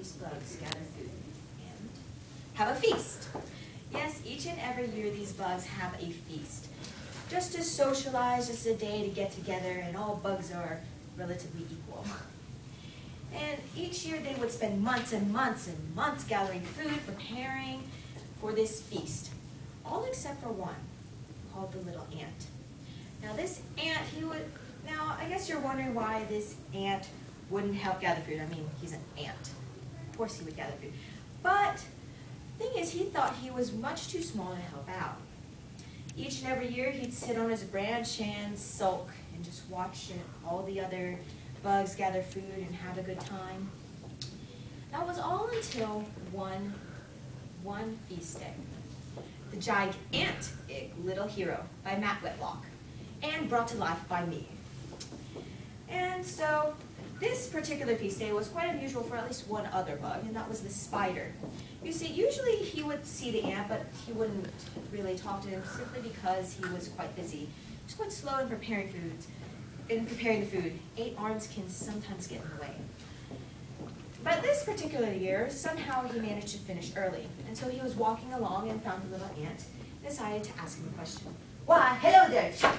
these bugs gather food and have a feast. Yes, each and every year these bugs have a feast. Just to socialize, just a day to get together, and all bugs are relatively equal. And each year they would spend months and months and months gathering food, preparing for this feast. All except for one, called the little ant. Now this ant, now I guess you're wondering why this ant wouldn't help gather food. I mean, he's an ant. Of course he would gather food. But the thing is, he thought he was much too small to help out. Each and every year he'd sit on his branch and sulk and just watch all the other bugs gather food and have a good time. That was all until one feast day. The Gigantic Little Hero by Matt Whitlock, and brought to life by me. And so this particular feast day was quite unusual for at least one other bug, and that was the spider. You see, usually he would see the ant, but he wouldn't really talk to him simply because he was quite busy. He was quite slow in preparing the food. 8 arms can sometimes get in the way. But this particular year, somehow he managed to finish early. And so he was walking along and found the little ant and decided to ask him a question. Why, hello there, chap.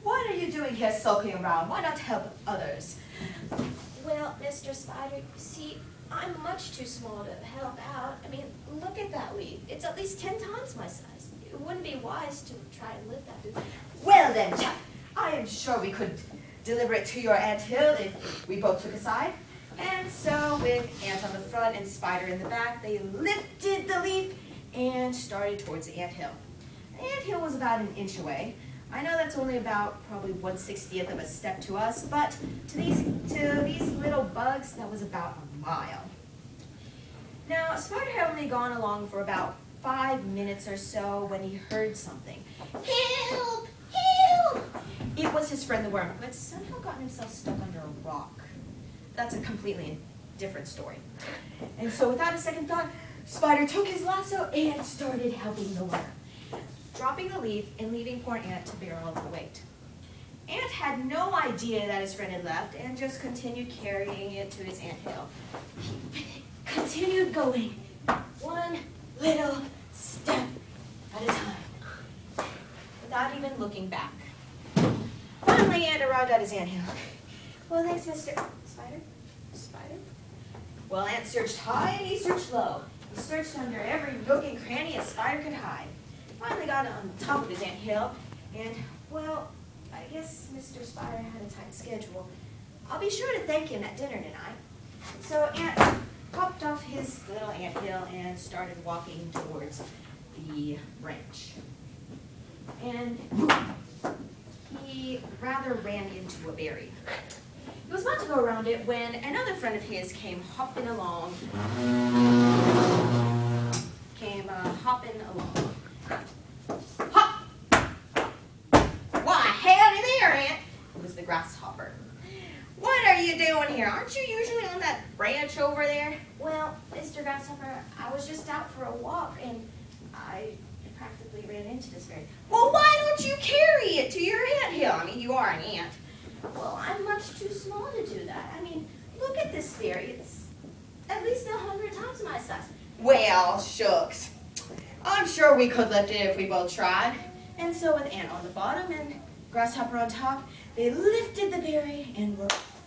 What are you doing here sulking around? Why not help others? Well, Mr. Spider, you see, I'm much too small to help out. I mean, look at that leaf. It's at least 10 times my size. It wouldn't be wise to try and lift that food. Well then, chap, I am sure we could deliver it to your anthill if we both took a side. And so, with ant on the front and spider in the back, they lifted the leaf and started towards the anthill. The anthill was about an inch away. I know that's only about probably 1/60th of a step to us, but to these little bugs, that was about a mile. Now, Spider had only gone along for about 5 minutes or so when he heard something. Help! Help! It was his friend the worm, who had somehow gotten himself stuck under a rock. That's a completely different story. And so without a second thought, Spider took his lasso and started helping the worm, dropping the leaf and leaving poor Ant to bear all of the weight. Ant had no idea that his friend had left and just continued carrying it to his anthill. He continued going, one little step at a time, without even looking back. Finally, Ant arrived at his anthill. Well, thanks, Mr. Spider? Spider? Well, Ant searched high and he searched low. He searched under every nook and cranny a spider could hide. Finally got on top of his anthill, and, well, I guess Mr. Spider had a tight schedule. I'll be sure to thank him at dinner tonight. So Ant hopped off his little anthill and started walking towards the branch. And he rather ran into a berry. He was about to go around it when another friend of his came hopping along. Hop! Why, howdy there, Ant! It was the grasshopper. What are you doing here? Aren't you usually on that branch over there? Well, Mr. Grasshopper, I was just out for a walk and I practically ran into this berry. Well, why don't you carry it to your anthill? I mean, you are an ant. Well, I'm much too small to do that. I mean, look at this berry. It's at least 100 times my size. Well, shucks. I'm sure we could lift it if we both tried. And so with Ant on the bottom and Grasshopper on top, they lifted the berry and were off.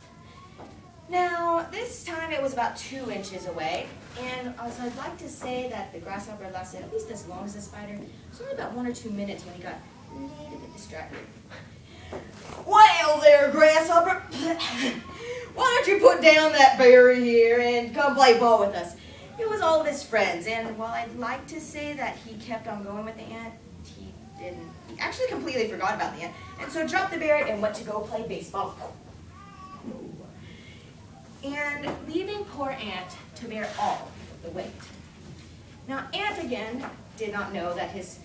Now, this time it was about 2 inches away. And as I'd like to say that the Grasshopper lasted at least as long as the spider, it was only about 1 or 2 minutes when he got a little bit distracted. Well there, Grasshopper, why don't you put down that berry here and come play ball with us? It was all of his friends, and while I'd like to say that he kept on going with the ant, he didn't. He actually completely forgot about the ant, and so dropped the berry and went to go play baseball. And leaving poor Ant to bear all the weight. Now, Ant again did not know that his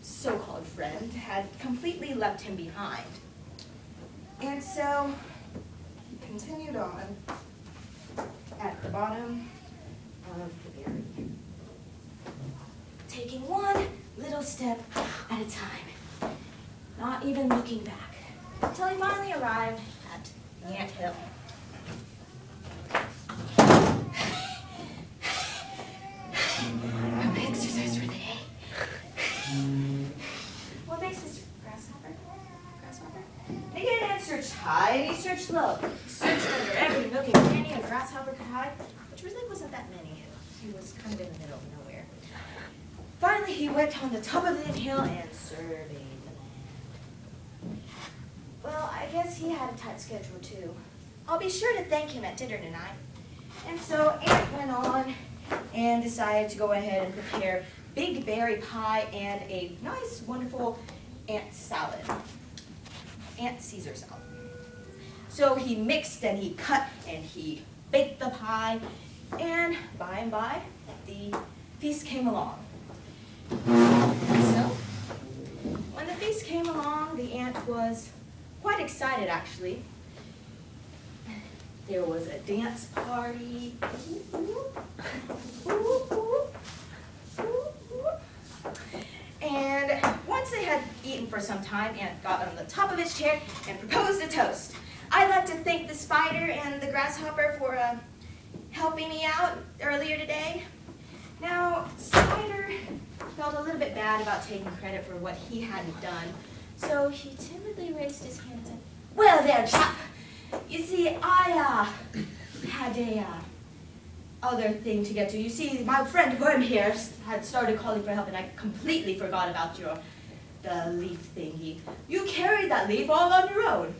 so-called friend had completely left him behind. And so he continued on at the bottom of the berry, taking one little step at a time, not even looking back, until he finally arrived at the anthill. searched low. He searched under every nook and cranny a grasshopper could hide, which really wasn't that many. He was kind of in the middle of nowhere. Finally, he went on the top of the hill and surveyed the land. Well, I guess he had a tight schedule too. I'll be sure to thank him at dinner tonight. And so Ant went on and decided to go ahead and prepare big berry pie and a nice, wonderful ant salad. Ant Caesar salad. So he mixed and he cut and he baked the pie, and by, the feast came along. So, when the feast came along, the ant was quite excited, actually. There was a dance party. And once they had eaten for some time, Ant got on the top of his chair and proposed a toast. I'd like to thank the spider and the grasshopper for helping me out earlier today. Now, Spider felt a little bit bad about taking credit for what he hadn't done, so he timidly raised his hand and said, "Well there, chap, you see, I had a other thing to get to. You see, my friend Worm here had started calling for help, and I completely forgot about the leaf thingy. You carried that leaf all on your own."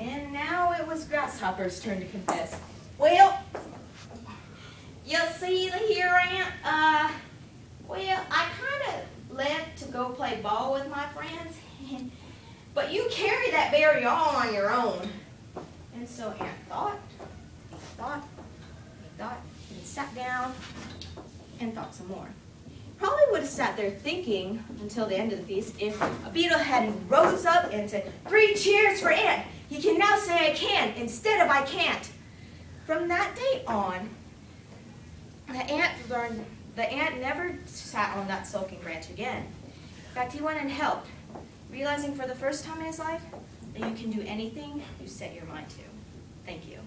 And now it was Grasshopper's turn to confess. "Well, you see here, Ant, well, I kind of left to go play ball with my friends, but you carried that berry all on your own." And so Ant thought, and sat down and thought some more. Probably would have sat there thinking until the end of the feast if a beetle hadn't rose up and said, "3 cheers for Ant. He can now say I can instead of I can't." From that day on, the ant never sat on that sulking branch again. In fact, he went and helped, realizing for the first time in his life that you can do anything you set your mind to. Thank you.